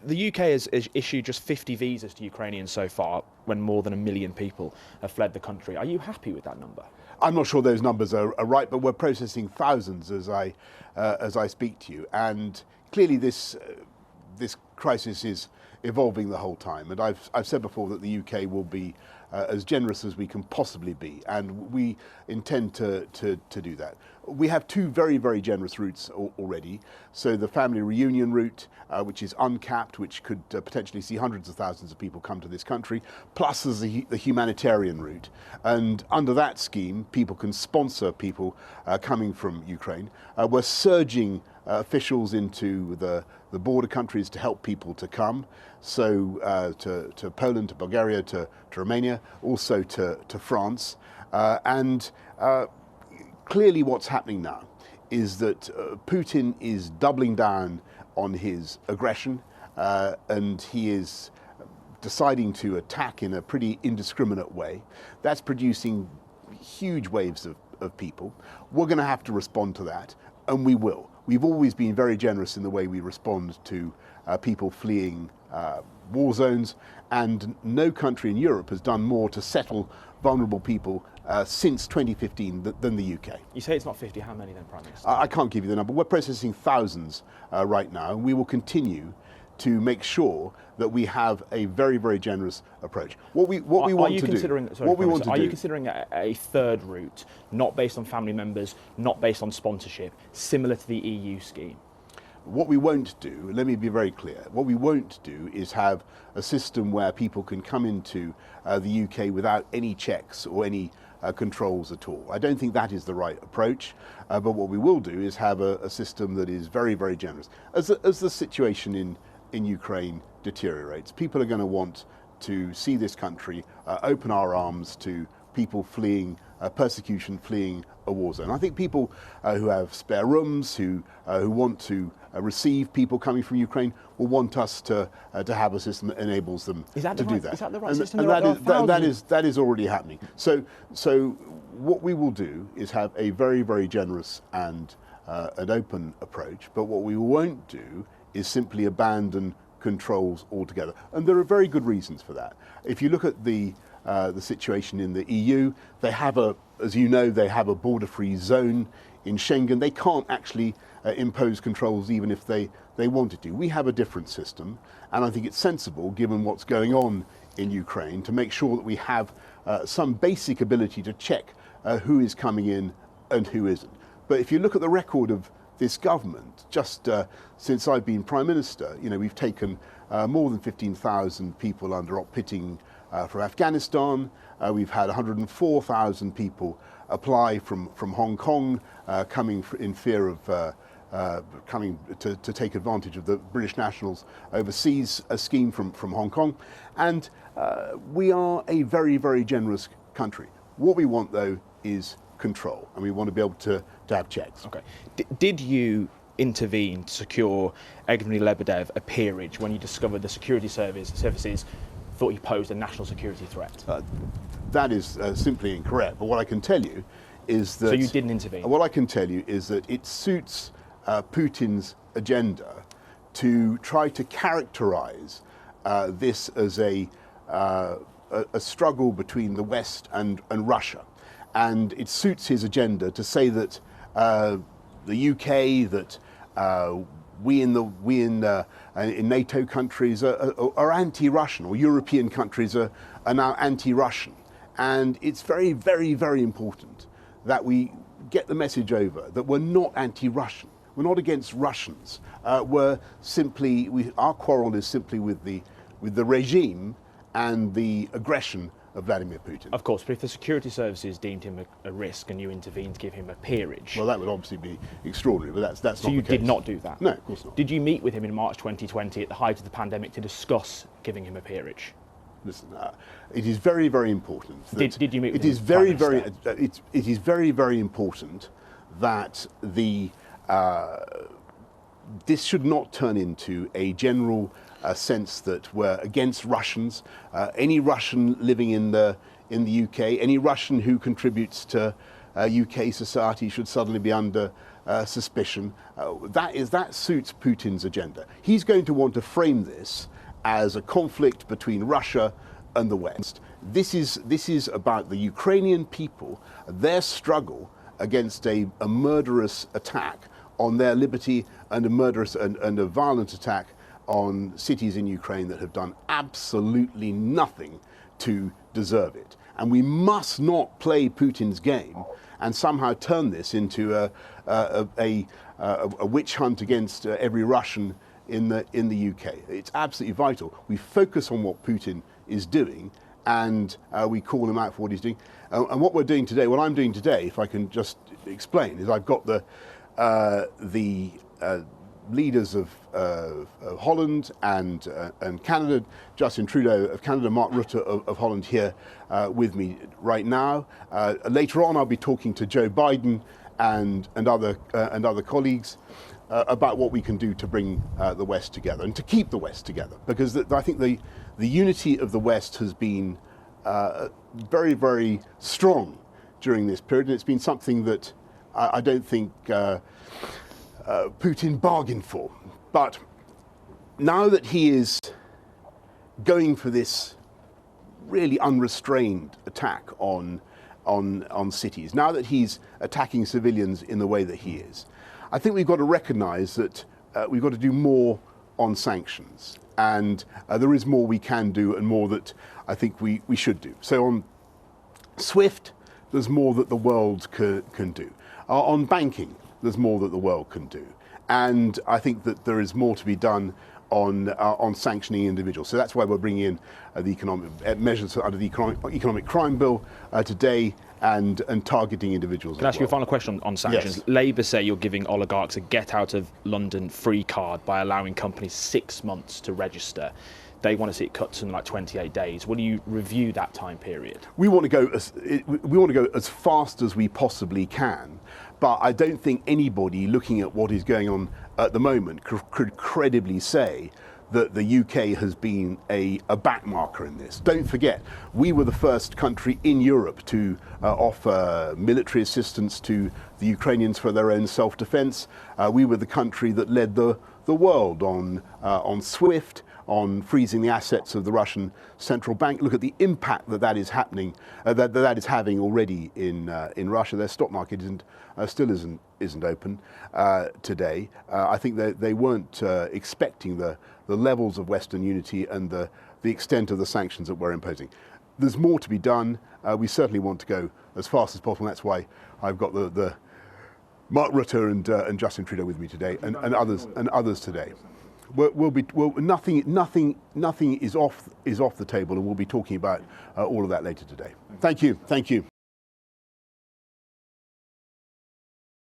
The UK has issued just 50 visas to Ukrainians so far, when more than 1 million people have fled the country. Are you happy with that number? I'm not sure those numbers are right, but we're processing thousands as I speak to you, and clearly this crisis is evolving the whole time. And I've said before that the UK will be as generous as we can possibly be, and we intend to do that. We have two very, very generous routes already. So the family reunion route, which is uncapped, which could potentially see hundreds of thousands of people come to this country, plus there's the humanitarian route. And under that scheme, people can sponsor people coming from Ukraine. We're surging officials into the border countries to help people to come. So to Poland, to Bulgaria, to Romania, also to France. Clearly what's happening now is that Putin is doubling down on his aggression, and he is deciding to attack in a pretty indiscriminate way. That's producing huge waves of people. We're going to have to respond to that, and we will. We've always been very generous in the way we respond to people fleeing war zones, and no country in Europe has done more to settle vulnerable people since 2015 than the UK. You say it's not 50, how many then, Prime Minister? I can't give you the number. We're processing thousands right now, and we will continue to make sure that we have a very, very generous approach. Are you considering a third route, not based on family members, not based on sponsorship, similar to the EU scheme? What we won't do, let me be very clear, what we won't do is have a system where people can come into the UK without any checks or any controls at all. I don't think that is the right approach, but what we will do is have a system that is very, very generous. As the situation in Ukraine deteriorates, people are going to want to see this country open our arms to people fleeing persecution, fleeing a war zone. I think people who have spare rooms, who want to receive people coming from Ukraine, will want us to have a system that enables them to do that. Is that the right system? That is already happening. So what we will do is have a very, very generous and an open approach. But what we won't do is simply abandon controls altogether. And there are very good reasons for that. If you look at the situation in the EU, they have as you know, they have a border-free zone in Schengen. They can't actually impose controls even if they wanted to. We have a different system, and I think it's sensible, given what's going on in Ukraine, to make sure that we have some basic ability to check who is coming in and who isn't. But if you look at the record of this government, just since I've been Prime Minister, we've taken more than 15,000 people under op-pitting from Afghanistan. We've had 104,000 people apply from Hong Kong, coming in fear of coming to take advantage of the British nationals overseas scheme from Hong Kong. And we are a very, very generous country. What we want, though, is control, and we want to be able to have checks. Okay. Did you intervene to secure Evgeny Lebedev a peerage when you discovered the security services thought he posed a national security threat? That is simply incorrect. But what I can tell you is that... So you didn't intervene? What I can tell you is that it suits Putin's agenda to try to characterize this as a struggle between the West and Russia. And it suits his agenda to say that the UK, that we in NATO countries are anti-Russian, or European countries are now anti-Russian. And it's very, very, very important that we get the message over that we're not anti-Russian. We're not against Russians. Our quarrel is simply with the regime and the aggression of Vladimir Putin. Of course, but if the security services deemed him a risk and you intervened to give him a peerage... Well, that would obviously be extraordinary, but that's not the case. So you did not do that? No, of course not. Did you meet with him in March 2020 at the height of the pandemic to discuss giving him a peerage? Listen, it is very, very important. Did you meet with him? It is very, very important that this should not turn into a general sense that we're against Russians. Any Russian living in the UK, any Russian who contributes to UK society should suddenly be under suspicion. That suits Putin's agenda. He's going to want to frame this as a conflict between Russia and the West. This is about the Ukrainian people, their struggle against a murderous attack on their liberty and a murderous and a violent attack on cities in Ukraine that have done absolutely nothing to deserve it. And we must not play Putin's game and somehow turn this into a witch hunt against every Russian in the UK. It's absolutely vital. We focus on what Putin is doing, and we call him out for what he's doing. And what we're doing today, what I'm doing today, if I can just explain, is I've got the leaders of Holland and Canada, Justin Trudeau of Canada, Mark Rutte of Holland here with me right now. Later on, I'll be talking to Joe Biden and other colleagues about what we can do to bring the West together and to keep the West together, because I think the unity of the West has been very, very strong during this period, and it's been something that I don't think Putin bargained for. But now that he is going for this really unrestrained attack on cities, now that he's attacking civilians in the way that he is, I think we've got to recognise that we've got to do more on sanctions, and there is more we can do and more that I think we should do. So on SWIFT, there's more that the world can do. On banking, there's more that the world can do. And I think that there is more to be done on sanctioning individuals. So that's why we're bringing in the economic measures under the economic crime bill today, and targeting individuals. Can I ask you a final question on sanctions? Yes. Labour say you're giving oligarchs a get out of London free card by allowing companies 6 months to register. They want to see it cut to like 28 days. Will you review that time period? We want to go as fast as we possibly can, but I don't think anybody looking at what is going on at the moment could credibly say that the UK has been a backmarker in this. Don't forget, we were the first country in Europe to offer military assistance to the Ukrainians for their own self-defense. We were the country that led the world on SWIFT, on freezing the assets of the Russian central bank. Look at the impact that is happening, that is having already in Russia. Their stock market still isn't open today. I think they weren't expecting the levels of Western unity and the extent of the sanctions that we're imposing. There's more to be done. We certainly want to go as fast as possible. That's why I've got the Mark Rutte and Justin Trudeau with me today, and others today. Nothing is off the table, and we'll be talking about all of that later today. Thank you.